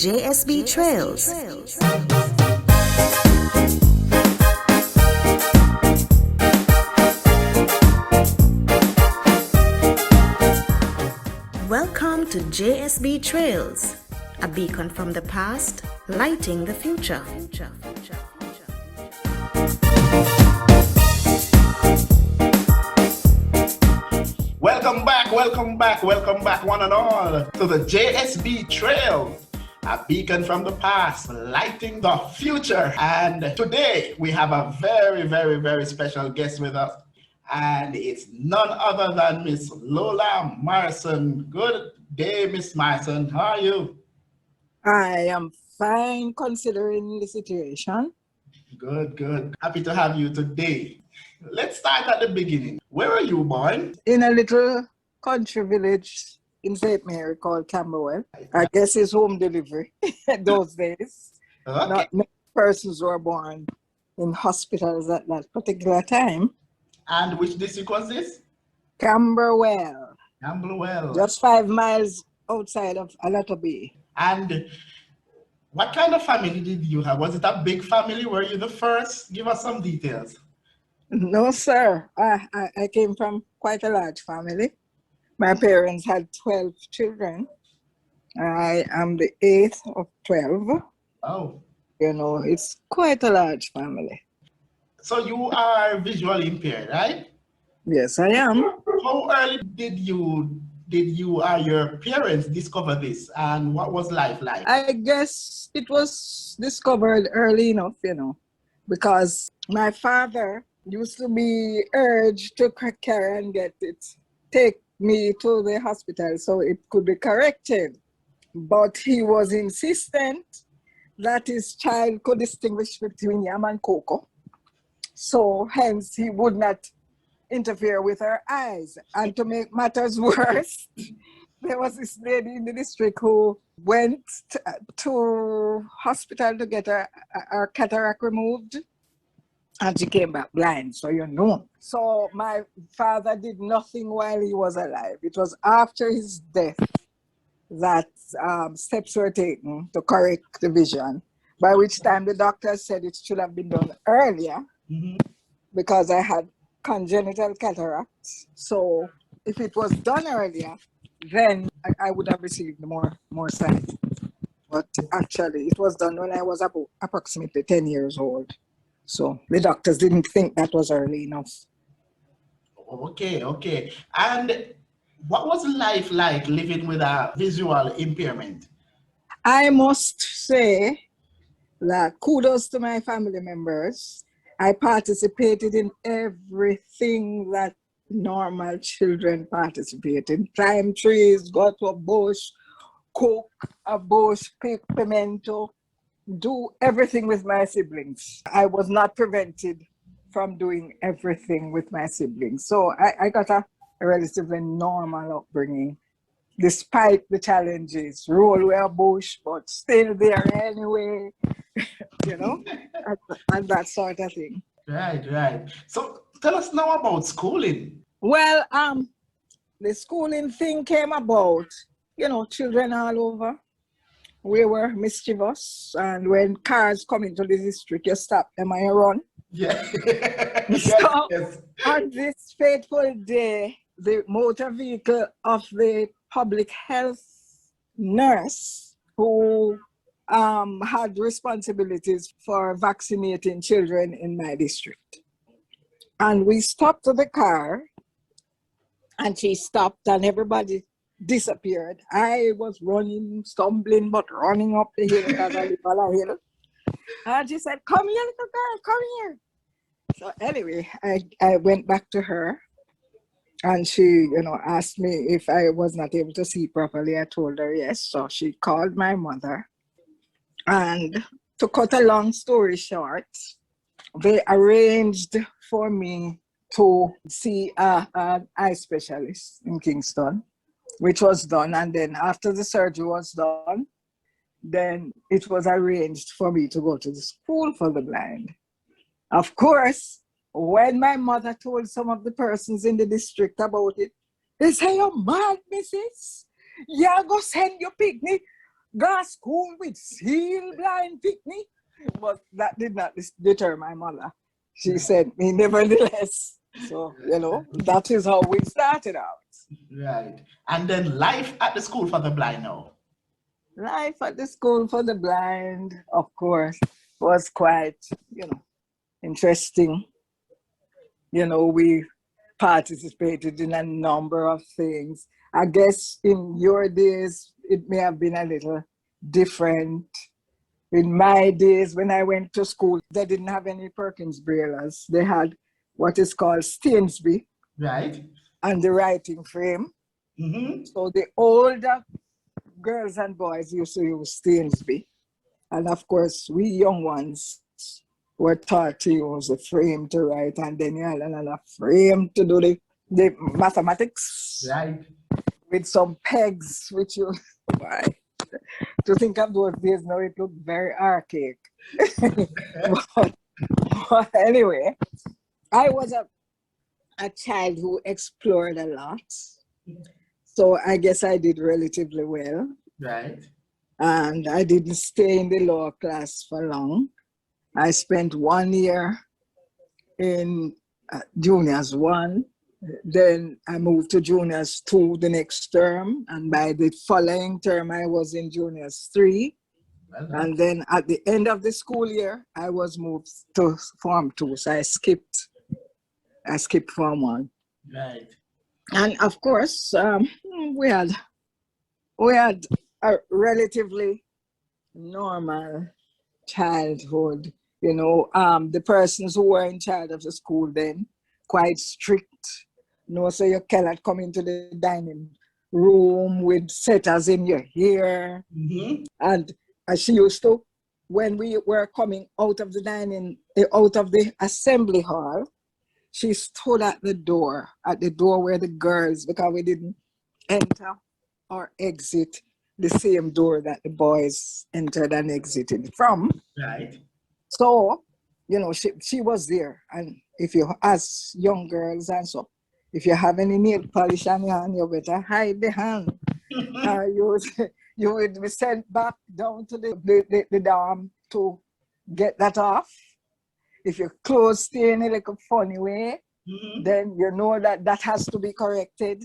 JSB Trails. Welcome to JSB Trails, a beacon from the past, lighting the future. Welcome back, one and all, to the JSB Trails, a beacon from the past, lighting the future. And today we have a very special guest with us, and it's none other than Miss Lola Marson. Good day, Miss Marson. How are you? I am fine considering the situation. Good. Happy to have you today. Let's start at the beginning. Where are you born? In a little country village in St. Mary called Camberwell. I guess it's home delivery those days. Okay. Not many persons were born in hospitals at that particular time. And which district was this? Camberwell. Camberwell. Just 5 miles outside of Alata Bay. And what kind of family did you have? Was it a big family? Were you the first? Give us some details. No, sir. I came from quite a large family. My parents had 12 children. I am the 8th of 12. Oh. You know, it's quite a large family. So you are visually impaired, right? Yes, I am. How early did you or your parents discover this, and what was life like? I guess it was discovered early enough, you know, because my father used to be urged to carry and take me to the hospital so it could be corrected. But he was insistent that his child could distinguish between yam and cocoa. So hence he would not interfere with her eyes. And to make matters worse, there was this lady in the district who went to hospital to get her cataract removed, and she came back blind, so you know. So my father did nothing while he was alive. It was after his death that steps were taken to correct the vision, by which time the doctor said it should have been done earlier, because I had congenital cataracts. So if it was done earlier, then I would have received more sight. But actually, it was done when I was approximately 10 years old. So the doctors didn't think that was early enough. Okay. And what was life like living with a visual impairment? I must say that kudos to my family members. I participated in everything that normal children participate in. Climb trees, go to a bush, cook a bush, pick pimento, do everything with my siblings. I was not prevented from doing everything with my siblings. So I got a relatively normal upbringing, despite the challenges. Roll with a bush, but still there anyway, you know, and that sort of thing. Right. So tell us now about schooling. Well, the schooling thing came about, you know, children all over. We were mischievous, and when cars come into the district, you stop them and you run. Yeah. Yes. On this fateful day, the motor vehicle of the public health nurse who had responsibilities for vaccinating children in my district. And we stopped the car, and she stopped, and everybody disappeared. I was running, stumbling, but running up the hill because I live on a hill. And she said, "Come here, little girl, come here." So anyway, I went back to her, and she, you know, asked me if I was not able to see properly. I told her yes. So she called my mother, and to cut a long story short, they arranged for me to see an eye specialist in Kingston, which was done. And then after the surgery was done, then it was arranged for me to go to the school for the blind. Of course, when my mother told some of the persons in the district about it, they say, "You're mad, missus. You're going to send your picnic go school with seal blind picnic. But that did not deter my mother. She said me nevertheless. So, that is how we started out. Right. And then life at the school for the blind now. Life at the school for the blind, of course, was quite, interesting. We participated in a number of things. I guess in your days, it may have been a little different. In my days, when I went to school, they didn't have any Perkins Braillers. They had what is called Stainsby. Right. And the writing frame. Mm-hmm. So the older girls and boys used to use Stainsby. And of course, we young ones were taught to use a frame to write, and then you had another frame to do the mathematics. Right. With some pegs, which you, to think of those days now, it looked very archaic. but anyway, I was a child who explored a lot. So I guess I did relatively well. Right. And I didn't stay in the lower class for long. I spent 1 year in juniors 1. Then I moved to juniors 2 the next term. And by the following term, I was in juniors 3. And then at the end of the school year, I was moved to Form 2. So I skipped Form 1. Right. And of course, we had a relatively normal childhood. The persons who were in charge of the school then, quite strict. So you cannot come into the dining room with setters in your hair. Mm-hmm. And as she used to, when we were coming out of the assembly hall, she stood at the door where the girls, because we didn't enter or exit the same door that the boys entered and exited from. Right. So, she was there. And if you, as young girls and so, if you have any nail polish on your hand, you better hide the hand. You would be sent back down to the dorm to get that off. If your clothes stay in a like a funny way, mm-hmm. then you know that has to be corrected.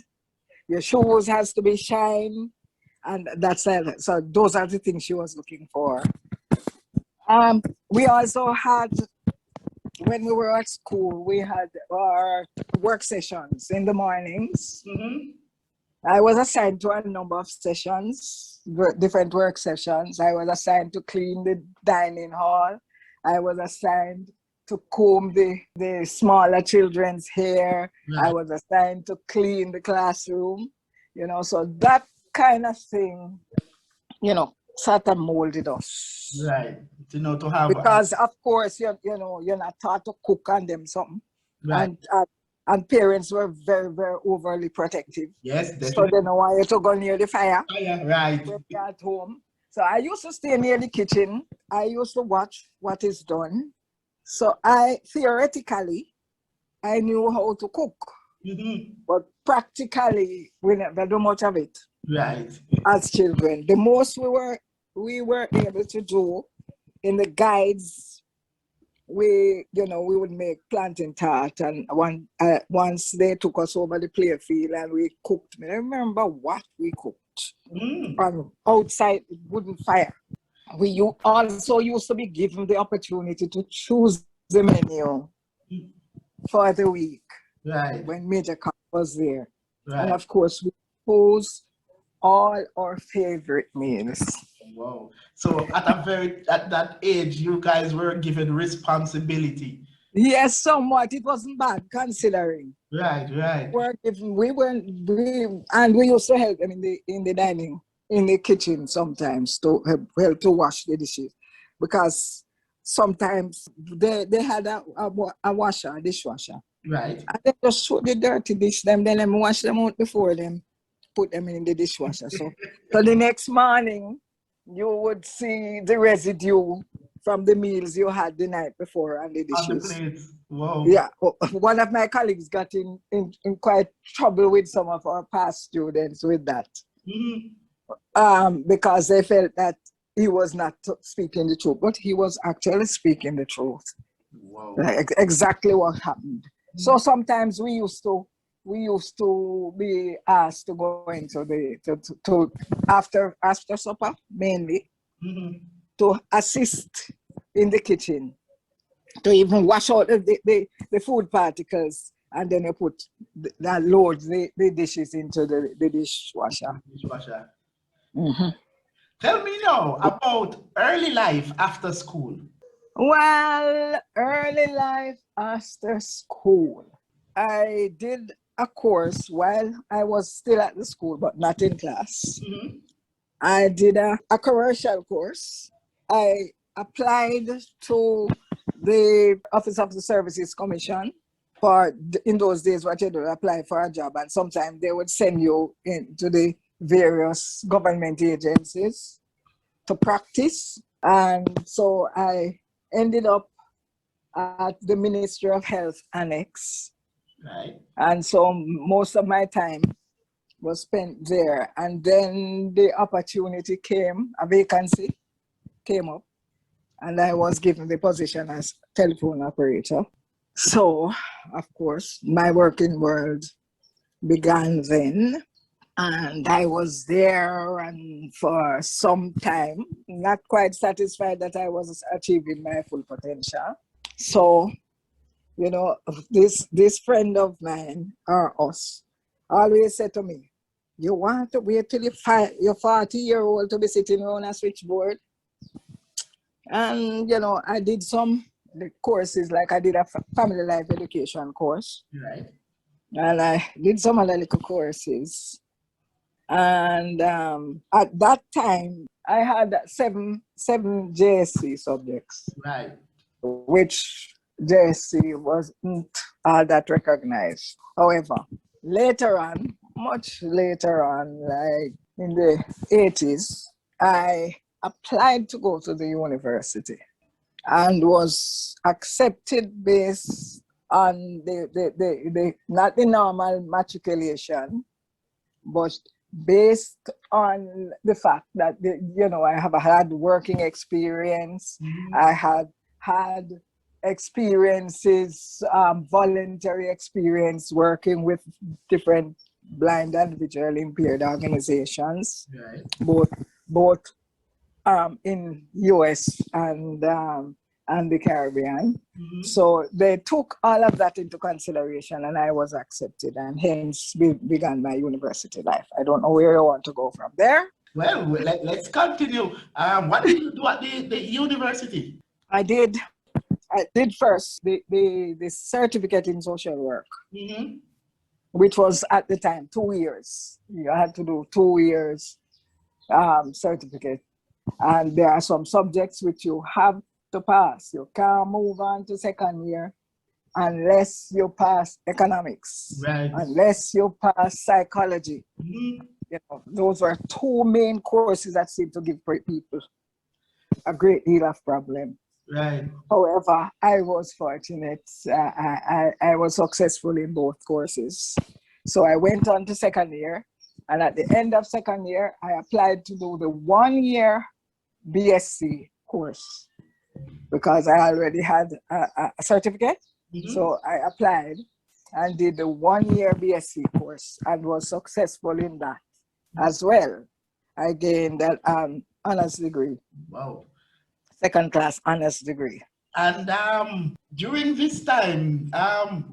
Your shoes has to be shined, and that's it. So those are the things she was looking for. We also had, when we were at school, we had our work sessions in the mornings. Mm-hmm. I was assigned to a number of sessions, different work sessions. I was assigned to clean the dining hall. I was assigned to comb the smaller children's hair. Right. I was assigned to clean the classroom, so that kind of thing, sort of molded us. Right. To have. Because of course, you're not taught to cook on them something. Right. And parents were very, very overly protective. Yes, definitely. So they don't want you to go near the fire. Right. When you're at home. So I used to stay near the kitchen. I used to watch what is done. So theoretically, I knew how to cook. Mm-hmm. But practically, we never do much of it. Right. As children. The most we were able to do in the guides, we would make plantain tart, and once they took us over the play field and we cooked. I remember what we cooked on outside wooden fire. We also used to be given the opportunity to choose the menu for the week. Right. When Major Cup was there. Right. And of course, we chose all our favorite meals. Wow. So at that age, you guys were given responsibility. Yes, somewhat. It wasn't bad considering. Right. We used to help them in the kitchen sometimes to help to wash the dishes, because sometimes they had a dishwasher. Right. And they just put the dirty dish then wash them out before them put them in the dishwasher. So the next morning you would see the residue from the meals you had the night before on the dishes. On the plates. Wow. Yeah. One of my colleagues got in quite trouble with some of our past students with that. Mm-hmm. because they felt that he was not speaking the truth, but he was actually speaking the truth. Wow. Like, exactly what happened. So sometimes we used to be asked to go into to after supper mainly to assist in the kitchen, to even wash out the food particles, and then you put load the dishes into the dishwasher. Dishwasher. Mm-hmm. Tell me now about early life after school. Well, early life after school, I did a course while I was still at the school, but not in class. I did a commercial course. I applied to the Office of the Services Commission for, in those days, what you do, apply for a job, and sometimes they would send you into the various government agencies to practice. And so I ended up at the Ministry of Health Annex. Right. And so most of my time was spent there. And then the opportunity came, a vacancy came up, and I was given the position as telephone operator. So, of course, my working world began then. And I was there and for some time, not quite satisfied that I was achieving my full potential. So, you know, this friend of mine, or us, always said to me, you want to wait till you're 40-year-old to be sitting on a switchboard? And, you know, I did the courses, like I did a family life education course. Right. And I did some other little courses. And at that time, I had seven JSC subjects, Right. which JSC wasn't all that recognized. However, later on, much later on, like in the 80s, I applied to go to the university and was accepted based on the not the normal matriculation, but based on the fact that, you know, I have had working experience. I had experiences, voluntary experience working with different blind and visually impaired organizations, Right. both in US and the Caribbean. So they took all of that into consideration, and I was accepted, and hence began my university life. I don't know where you want to go from there. Well, let's continue. What did you do at the university? I did first the certificate in social work, which was at the time 2 years. You had to do 2 years certificate, and there are some subjects which you have to pass. You can't move on to second year unless you pass economics, Right. unless you pass psychology. You know, those were two main courses that seem to give people a great deal of problem. Right. However, I was fortunate. I was successful in both courses. So I went on to second year, and at the end of second year, I applied to do the 1 year BSc course because I already had a certificate. So I applied and did the 1 year BSc course and was successful in that as well. I gained an honors degree. Wow. Second class honors degree. And during this time,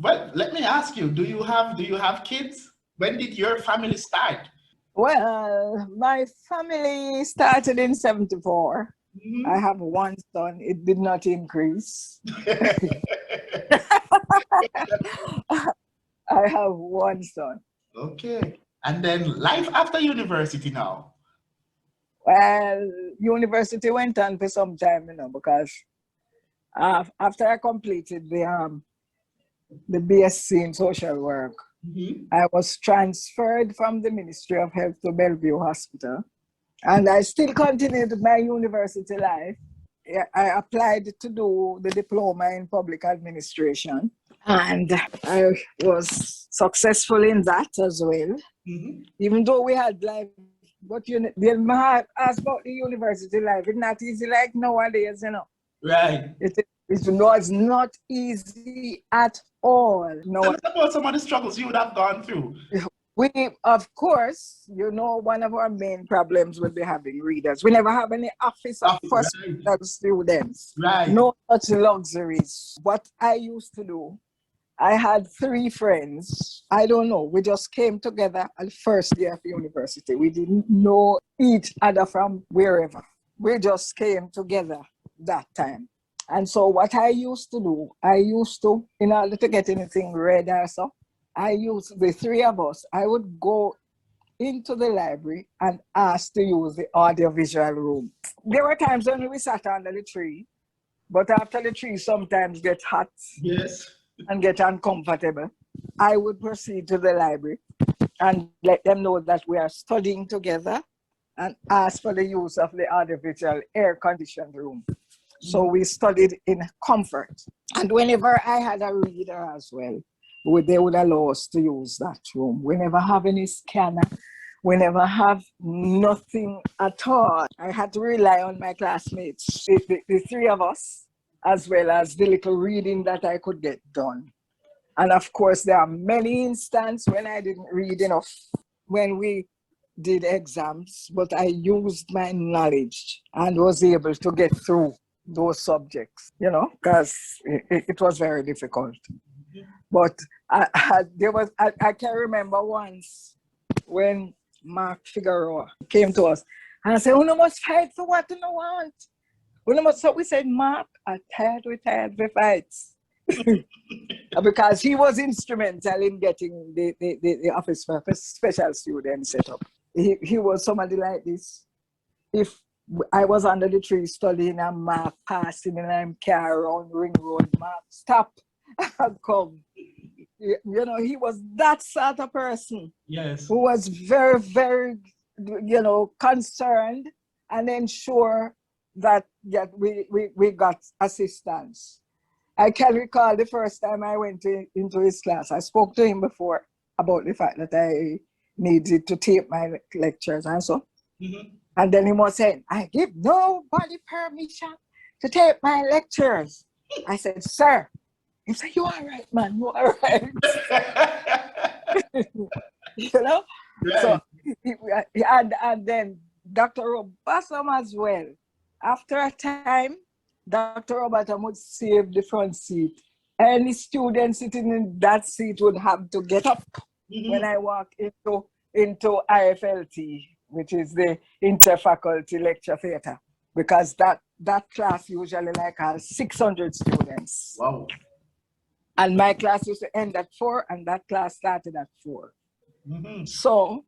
well, let me ask you: do you have kids? When did your family start? Well, my family started in 74. I have one son. It did not increase. I have one son. Okay. And then life after university now. Well, university went on for some time, you know, because after I completed the BSc in social work, I was transferred from the Ministry of Health to Bellevue Hospital, and I still continued my university life. I applied to do the diploma in public administration, and I was successful in that as well. Even though we had like But they might ask about the university life. It's not easy like nowadays, Right. It's not easy at all. No. Tell us about some of the struggles you would have gone through. We, of course, one of our main problems would be having readers. We never have any office for students. Right. No such luxuries. What I used to do, I had 3 friends. I don't know. We just came together at the first year of university. We didn't know each other from wherever. We just came together that time. And so what I used to do, in order to get anything read or so, the 3 of us, I would go into the library and ask to use the audiovisual room. There were times when we sat under the tree, but after the tree sometimes get hot. Yes. And get uncomfortable. I would proceed to the library and let them know that we are studying together and ask for the use of the audiovisual air-conditioned room. So we studied in comfort. And whenever I had a reader as well, they would allow us to use that room. We never have any scanner. We never have nothing at all. I had to rely on my classmates, the 3 of us, as well as the little reading that I could get done. And of course, there are many instances when I didn't read enough when we did exams, but I used my knowledge and was able to get through those subjects, because it was very difficult. But I can remember once when Mark Figueroa came to us and I said, "Oh, no must fight for what you don't want." So we said, "Mark, I'm tired with fights." Because he was instrumental in getting the office for special students set up. He was somebody like this. If I was under the tree studying and Mark passing and I'm car around Ring Road, Mark, stop, I'll come. He was that sort of person. Yes. Who was very, very, concerned and ensure that we got assistance. I can recall the first time I went into his class. I spoke to him before about the fact that I needed to tape my lectures and so. Mm-hmm. And then he was saying, "I give nobody permission to tape my lectures." I said, "Sir." He said, "You all right, man, you all right." Right. So, and then Dr. Robatham as well. After a time, Dr. Robatham would save the front seat. Any student sitting in that seat would have to get up when I walk into IFLT, which is the Interfaculty Lecture Theatre, because that class usually has 600 students. Wow. And my class used to end at 4, and that class started at 4. Mm-hmm. So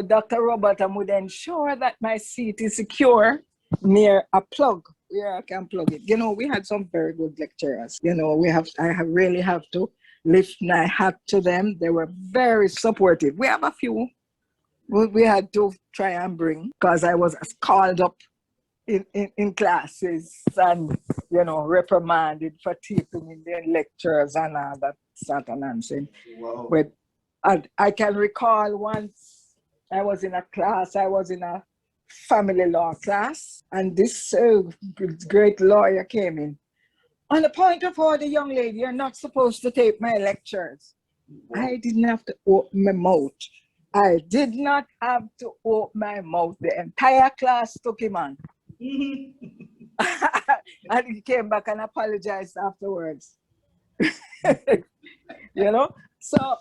Dr. Robatham would ensure that my seat is secure near a plug where I can plug it. We had some very good lecturers. I really have to lift my hat to them. They were very supportive. We have a few we had to try and bring, because I was called up in classes and, reprimanded for taping in their lectures and all that sort of nonsense. Wow. But I can recall once I was in a family law class, and this great lawyer came in. "On the point of order, young lady, you're not supposed to tape my lectures." Wow. I didn't have to open my mouth. I did not have to open my mouth. The entire class took him on. And he came back and apologized afterwards. So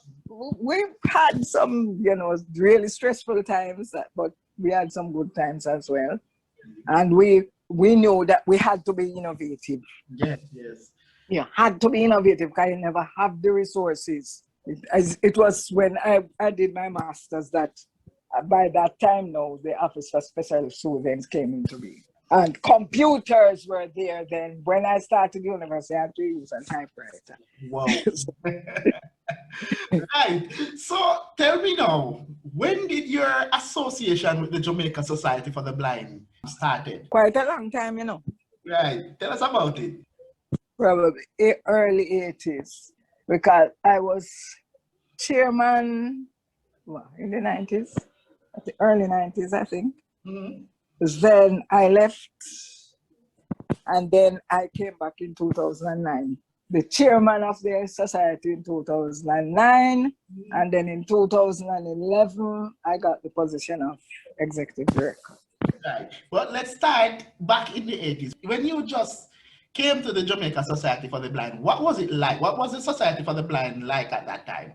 we've had some, really stressful times, but we had some good times as well. And we knew that we had to be innovative. Yes. Had to be innovative because you never have the resources. It was when I did my master's that by that time now, the Office for Special Students came into being. And computers were there then. When I started university, I had to use a typewriter. Wow. Right. So tell me now, when did your association with the Jamaica Society for the Blind started? Quite a long time, Right. Tell us about it. Probably early 80s, because I was chairman in the 90s. the early 90s, I think. Mm-hmm. Then I left, and then I came back in 2009. The chairman of the society in 2009, and then in 2011, I got the position of executive director. Right. But let's start back in the 80s. When you just came to the Jamaica Society for the Blind, what was it like? What was the Society for the Blind like at that time?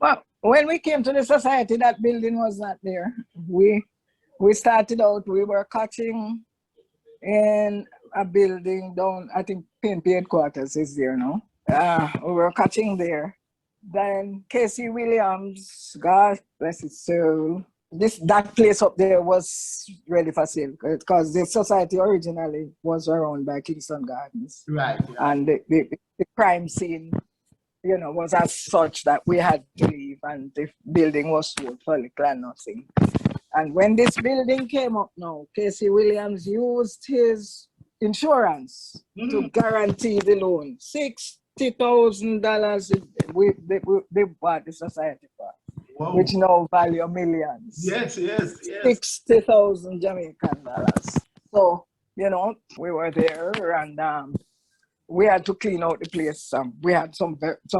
Well, when we came to the society, that building was not there. We started out, we were catching in a building down, I think PNP headquarters is there now. We were catching there. Then Casey Williams, God bless his soul, that place up there was ready for sale because the society originally was around by Kingston Gardens. Right. Yeah. And the crime scene, was as such that we had to leave, and the building was sold for little and nothing. And when this building came up now, Casey Williams used his insurance to guarantee the loan. $60,000 they bought the society for. Whoa. Which now value millions. Yes. 60,000 Jamaican dollars. So, we were there, and we had to clean out the place. We had some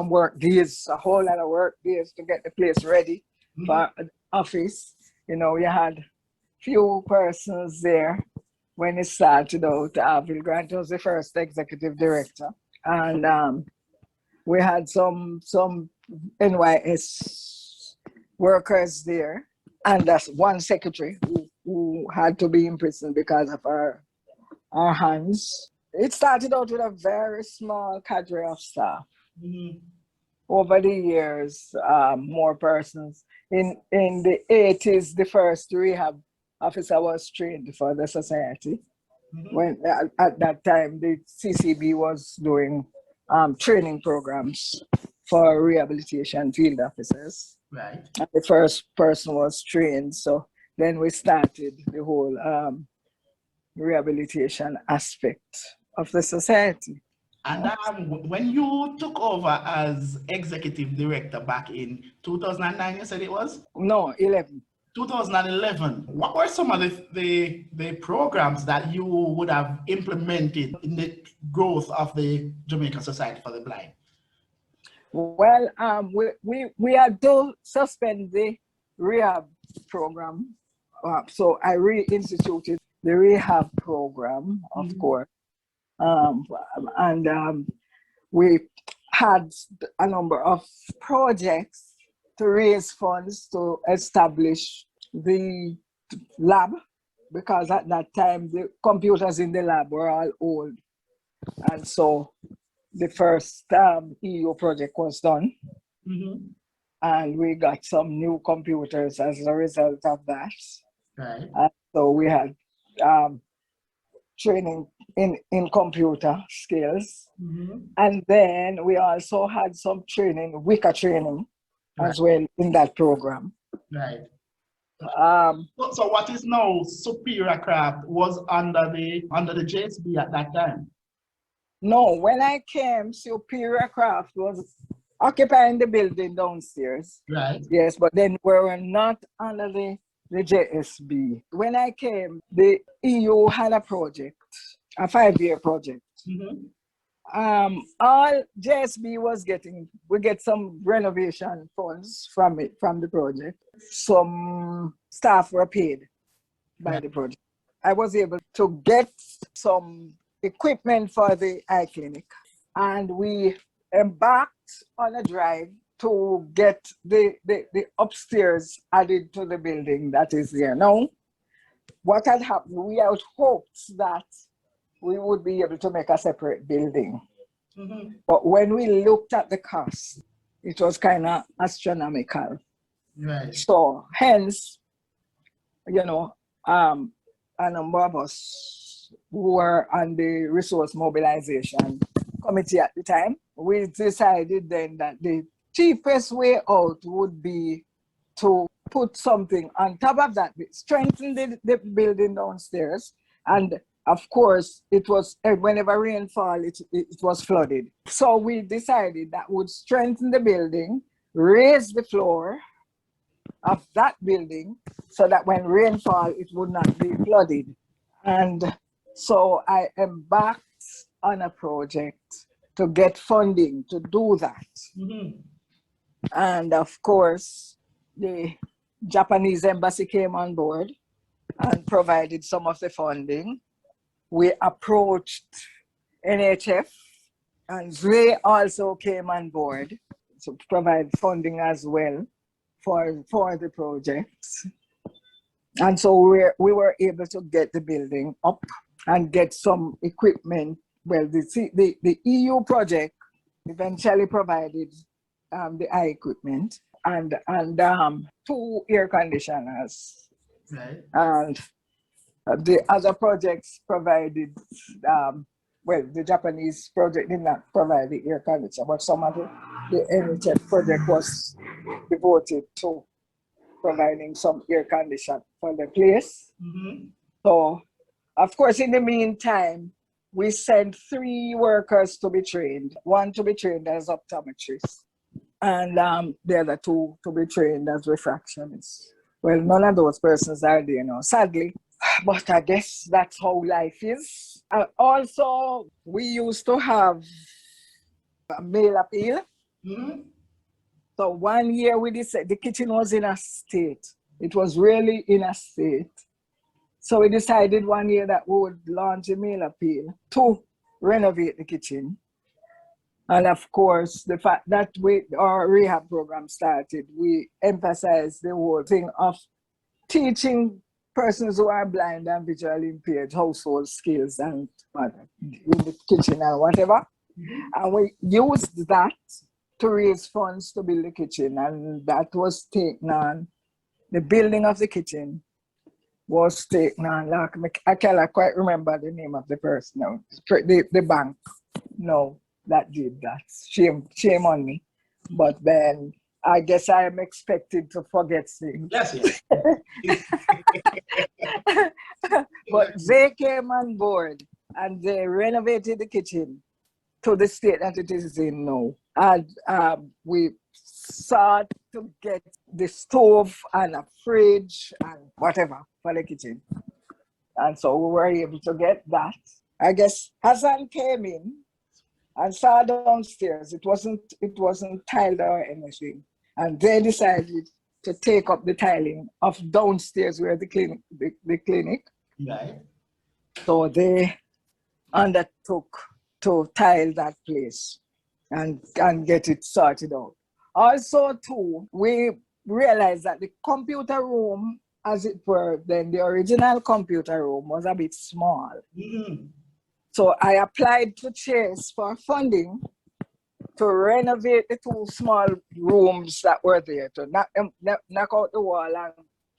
work days, a whole lot of work days to get the place ready for the office. You had few persons there when it started out. Bill Grant was the first executive director, and we had some NYS workers there, and that's one secretary who had to be in prison because of our hands. It started out with a very small cadre of staff. Over the years, more persons. In the 80s, the first rehab officer was trained for the society. When at that time, the CCB was doing training programs for rehabilitation field officers. Right. And the first person was trained. So then we started the whole rehabilitation aspect of the society. And when you took over as executive director back in 2009, you said it was? No, 11. 2011. What were some of the programs that you would have implemented in the growth of the Jamaica Society for the Blind? Well, we had to suspend the rehab program. So I reinstituted the rehab program, of course. And we had a number of projects to raise funds to establish the lab, because at that time the computers in the lab were all old. And so the first EU project was done. And we got some new computers as a result of that. Right. So we had training in computer skills. And then we also had some training, WICA training, as well in that program. Right. So what is now Superior Craft was under the JSB at that time? No, when I came, Superior Craft was occupying the building downstairs. Right. Yes, but then we were not under the JSB. When I came, the EU had a project, a 5-year project. All JSB was getting, we get some renovation funds from the project. Some staff were paid by the project. I was able to get some equipment for the eye clinic, and we embarked on a drive to get the upstairs added to the building that is there now. What had happened, we had hoped that we would be able to make a separate building. But when we looked at the cost, it was kind of astronomical. Right. So hence, a number of us who were on the resource mobilization committee at the time, we decided then that the cheapest way out would be to put something on top of that, strengthen the building downstairs. And of course, it was, whenever rainfall, it was flooded. So we decided that would strengthen the building, raise the floor, of that building so that when rainfall, it would not be flooded. And so I embarked on a project to get funding to do that. Mm-hmm. And of course, the Japanese embassy came on board and provided some of the funding. We approached NHF and they also came on board to provide funding as well for the projects. And so we were able to get the building up and get some equipment. Well, the EU project eventually provided the eye equipment and 2 air conditioners. Right. And the other projects provided, well, the Japanese project did not provide the air conditioner, but some of the NHF project was devoted to providing some air conditioning for the place. Mm-hmm. So, of course, in the meantime, we sent 3 workers to be trained. 1 to be trained as optometrists, and the other 2 to be trained as refractionists. Well, none of those persons are there now, sadly. But I guess that's how life is. Also, we used to have a mail appeal. Mm-hmm. So 1 year we decided the kitchen was in a state. It was really in a state. So we decided 1 year that we would launch a mail appeal to renovate the kitchen. And of course, the fact that our rehab program started, we emphasized the whole thing of teaching persons who are blind and visually impaired household skills and in the kitchen and whatever. And we used that to raise funds to build the kitchen, and that was taken on. The building of the kitchen was taken on. Like, I cannot quite remember the name of the person now. The bank, no, that did that. Shame on me. But then I guess I am expected to forget things. Yes, yes. But they came on board and they renovated the kitchen to the state that it is in now. And we sought to get the stove and a fridge and whatever for the kitchen. And so we were able to get that. I guess Hassan came in and saw downstairs. It wasn't tiled or anything. And they decided to take up the tiling of downstairs where the clinic. Right. So they undertook to tile that place and get it sorted out. Also, too, we realized that the computer room, as it were, then the original computer room was a bit small. Mm-hmm. So I applied to Chase for funding to renovate the 2 small rooms that were there, to knock out the wall and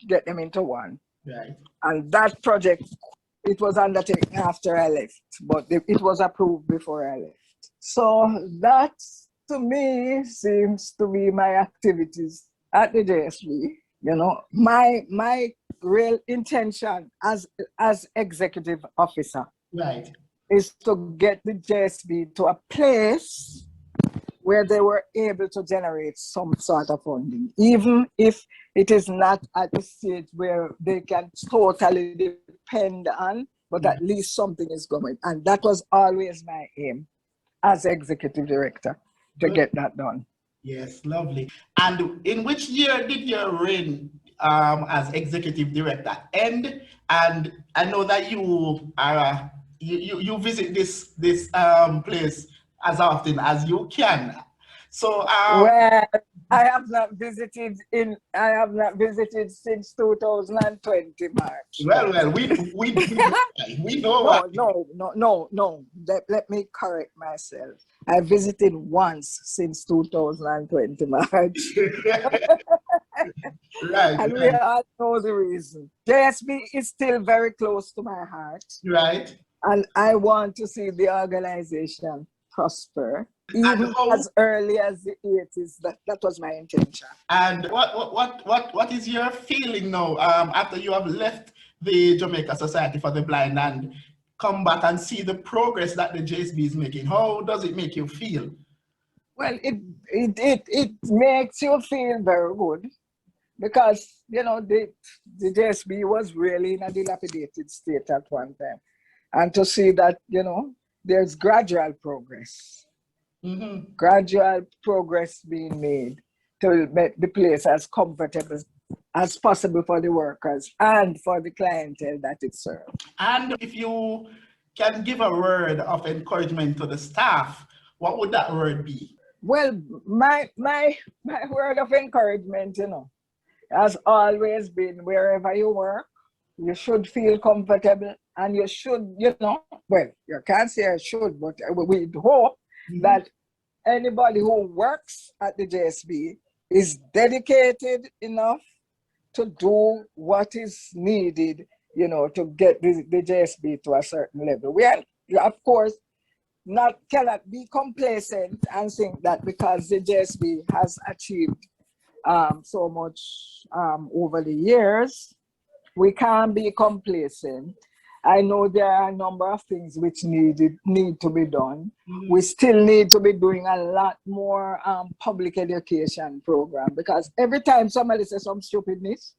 get them into one. Right. And that project, it was undertaken after I left, but it was approved before I left. So that, to me, seems to be my activities at the JSB. You know, my real intention as executive officer, Right, is to get the JSB to a place where they were able to generate some sort of funding, even if it is not at the stage where they can totally depend on, but at least something is going. And that was always my aim as executive director, to Good. get that done. Yes, lovely. And in which year did your reign as executive director end? And I know that you are you visit this place as often as you can. So Well, I have not visited since 2020 March. well, we know what. No. Let me correct myself. I visited once since 2020 March. Right, And we all know the reason. JSB is still very close to my heart. right. And I want to see the organization prosper. Even as early as the 80s, that was my intention. And what is your feeling now after you have left the Jamaica Society for the Blind and come back and see the progress that the JSB is making? How does it make you feel? Well, it makes you feel very good, because, the JSB was really in a dilapidated state at one time. And to see that, there's gradual progress. Mm-hmm. Gradual progress being made to make the place as comfortable as possible for the workers and for the clientele that it serves. And if you can give a word of encouragement to the staff, what would that word be? Well, my word of encouragement, has always been wherever you work, you should feel comfortable and you should, well, you can't say I should, but we hope that anybody who works at the JSB is dedicated enough to do what is needed, to get the JSB to a certain level. We are, of course, cannot be complacent and think that because the JSB has achieved so much over the years, we can't be complacent. I know there are a number of things which need to be done. Mm-hmm. We still need to be doing a lot more public education program, because every time somebody says some stupidness,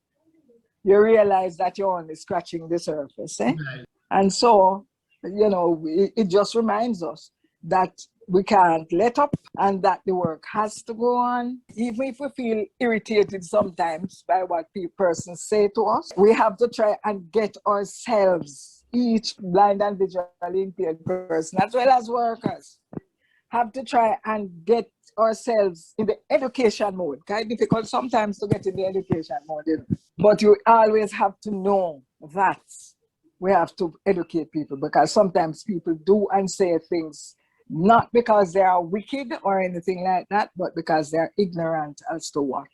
you realize that you're only scratching the surface. Eh? Right. And so, it just reminds us that we can't let up and that the work has to go on. Even if we feel irritated sometimes by what persons say to us, we have to try and get ourselves, each blind and visually impaired person, as well as workers, have to try and get ourselves in the education mode. It's difficult sometimes to get in the education mode, but you always have to know that we have to educate people, because sometimes people do and say things not because they are wicked or anything like that, but because they are ignorant as to what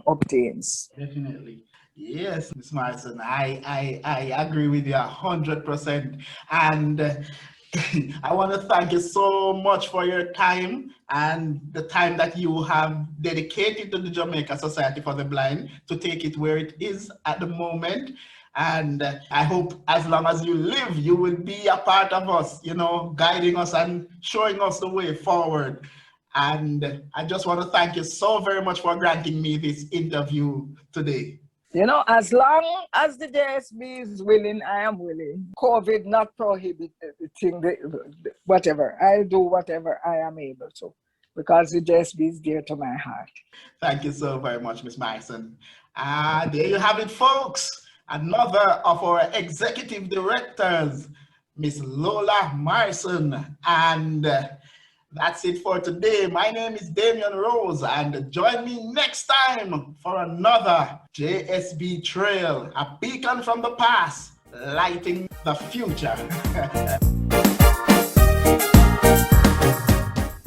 obtains. Definitely. Yes, Ms. Marson, I agree with you 100%. And I want to thank you so much for your time and the time that you have dedicated to the Jamaica Society for the Blind to take it where it is at the moment. And I hope as long as you live, you will be a part of us, guiding us and showing us the way forward. And I just want to thank you so very much for granting me this interview today. As long as the JSB is willing, I am willing. COVID not prohibiting whatever. I do whatever I am able to, because the JSB is dear to my heart. Thank you so very much, Ms. Marson. There you have it, folks. Another of our executive directors, Miss Lola Marson. And that's it for today. My name is Damian Rose, and join me next time for another JSB Trail, a beacon from the past, lighting the future.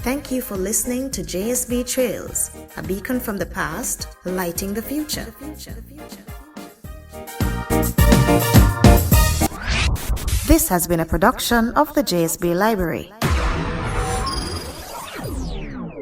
Thank you for listening to JSB Trails, a beacon from the past, lighting the future. This has been a production of the JSB Library.